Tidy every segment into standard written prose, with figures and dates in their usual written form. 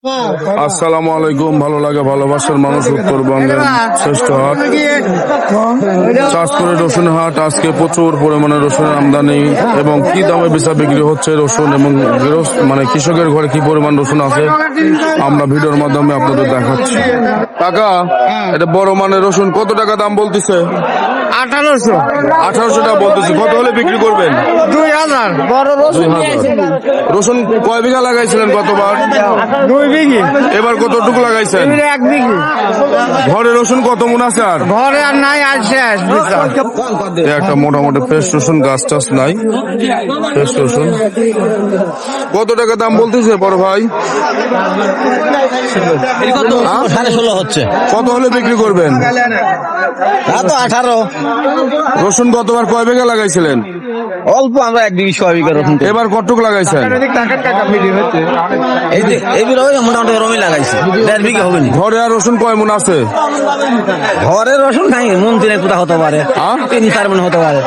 আসসালামু আলাইকুম। ভালো লাগে ভালোবাসার মানুষ, উত্তরবঙ্গের শ্রেষ্ঠ হাট চাঁদপুরের রসুন হাট। আজকে প্রচুর পরিমাণে রসুনের আমদানি এবং কি দামে বেচা বিক্রি হচ্ছে রসুন এবং মানে কৃষকের ঘরে কি পরিমাণ রসুন আছে আমরা ভিডিওর মাধ্যমে আপনাদের দেখাচ্ছি। টাকা এটা বড় মানের রসুন কত টাকা দাম বলতেছে? 1800 টাকা বলতেছে। কত হলে বিক্রি করবেন? 2000 বড় রসুন। 2000। রসুন কয় বিঘা লাগাইছিলেন গতবার? 2 বিঘি। এবার কতটুকু লাগাইছেন? 1 বিঘি। ঘরে রসুন কত মন আছে? আর ঘরে আর নাই, আর শেষ। একটা মোটামুটি ফ্রেশ রসুন, গাছ টাছ নাই, ফ্রেশ রসুন। কত টাকা দাম বলতেছে বড় ভাই? 16.5 হচ্ছে। কত হলে বিক্রি করবেন? 18। রসুন গতবার কয় বিঘা লাগাইছিলেন? অল্প, আমরা 1 বিঘি 6 বিঘা রসুন। এবার কতটুকু লাগাইছেন? এই বিঘা মোটামুটি রমি লাগাইছি, 1.5 বিঘা হবে না। ঘরে আর রসুন কয় মন আছে? ঘরে রসুন নাই, মন 3 কোথা হতে পারে, 3-4 মন হতে পারে।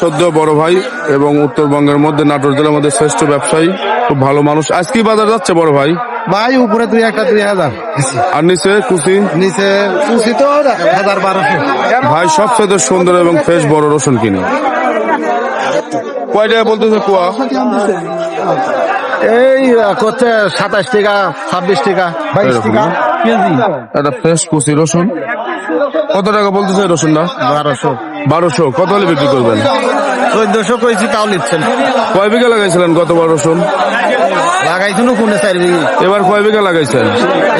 সদ্য বড় ভাই এবং উত্তরবঙ্গের মধ্যে নাটোর জেলার মধ্যে শ্রেষ্ঠ ব্যবসায়ী, খুব ভালো মানুষ। আজ কি বাজার যাচ্ছে বড় ভাই? ভাই উপরে 2000 আর নিচে কুচি? নিচে কুচি তো 1200। ভাই সবচেয়ে সুন্দর এবং ফ্রেশ বড় রসুন কিনে। কয় টাকা বলতেছে কুয়া? এই করছে 27 টাকা, 26 টাকা, 22 টাকা কেজি। একটা ফ্রেশ কুচি রসুন। কত টাকা বলতেছে রসুনটা? 1200। কত হলে বিক্রি করবেন? 1400 কইছি, তাও নিচ্ছেন। কয় বিঘা লাগাইছিলেন গতবার রসুন? লাগাইছিল 4 বিঘি। এবার কয় বিঘা লাগাইছেন?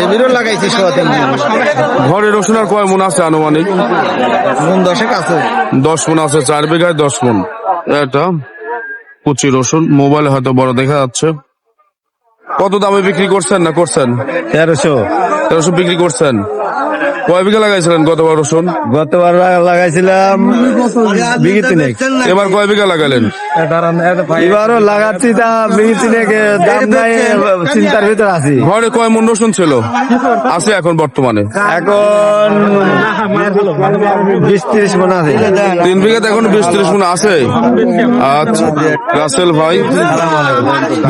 এবারও লাগাইছি 3 বিঘি। ঘরে রসুন আর কয় মন আছে আনুমানিক? মন 10 আছে। 10 মন আছে। 4 বিঘায় 10 মন। এটা কুচি রসুন, মোবাইলে হয়তো বড় দেখা যাচ্ছে। কত দামে বিক্রি করছেন না করছেন? 1300 বিক্রি করছেন। কয় বিঘা লাগাইছিলেন গতবার রসুন? গতবার লাগাইছিলাম বিঘি 3। এবার কয় বিঘা লাগালেন? এবারও লাগাচ্ছি, তা বিঘি 3 দাম নাই, চিন্তার ভিতর আছি। ঘরে কয় মন রসুন ছিল আছে এখন বর্তমানে? এখন 20-30 মন আছে। 3 বিঘাতে এখন 20-30 মন আছে। আচ্ছা, রাসেল ভাই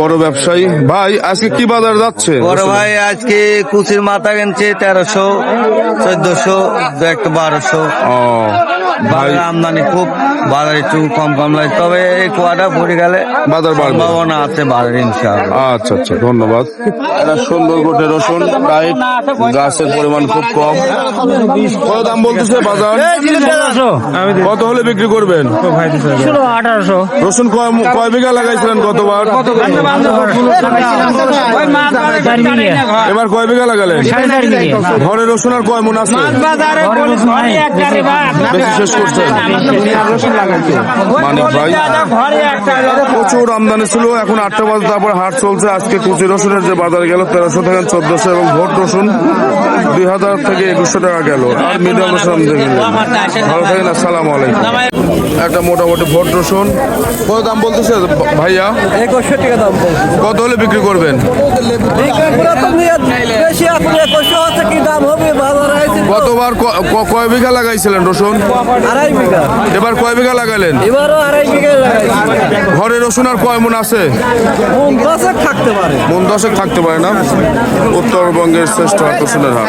বড় ব্যবসায়ী। ভাই আজকে কি বাজার যাচ্ছে? বড় ভাই আজকে কুচির মাথা কিনছে 1300, 1400, 1200। ও ভাই, আমদানি খুব, বাজার একটু কম লাগে, তবে এই কুয়াটা ভরে গেলে বাজার বাড়বে। সম্ভাবনা আছে বাজার, ইনশাআল্লাহ। আচ্ছা আচ্ছা, ধন্যবাদ। এটা সুন্দর গোটে রসুন, টাইট, গাছের পরিমাণ খুব কম। কত দাম বলতেছে বাজার? কত হলে বিক্রি করবেন? 1800। রসুন কয় বিঘা লাগাইছিলেন গতবার? এবার কয় বিঘা লাগালেন? ঘরে রসুন আর কয় মন আছে? বেশি শেষ করছেন। মানিক ভাই প্রচুর আমদানি ছিল, এখন 8টা বাজে, তারপর হাট চলছে। আজকে কুচি রসুনের যে বাজারে গেল 1300 থেকে 1400 এবং ভোট রসুন 2000 থেকে 2100 টাকা গেল। আর মিডিয়াম রসুন ভালো থাকেন। আসসালামু আলাইকুম। একটা মোটামুটি ভোট রসুন কত দাম বলতেছে ভাইয়া? 2100 টাকা দাম। কত হলে বিক্রি করবেন? গতবার কয় বিঘা লাগাইছিলেন রসুন? 2.5 বিঘা। এবার কয় বিঘা লাগালেন? এবারও 2.5 বিঘা লাগাইছি। ঘরে রসুন আর কয় মন আছে? মন 10 থাকতে পারে। মন 10 থাকতে পারে না। উত্তরবঙ্গের শ্রেষ্ঠ হাট রসুনের হাট।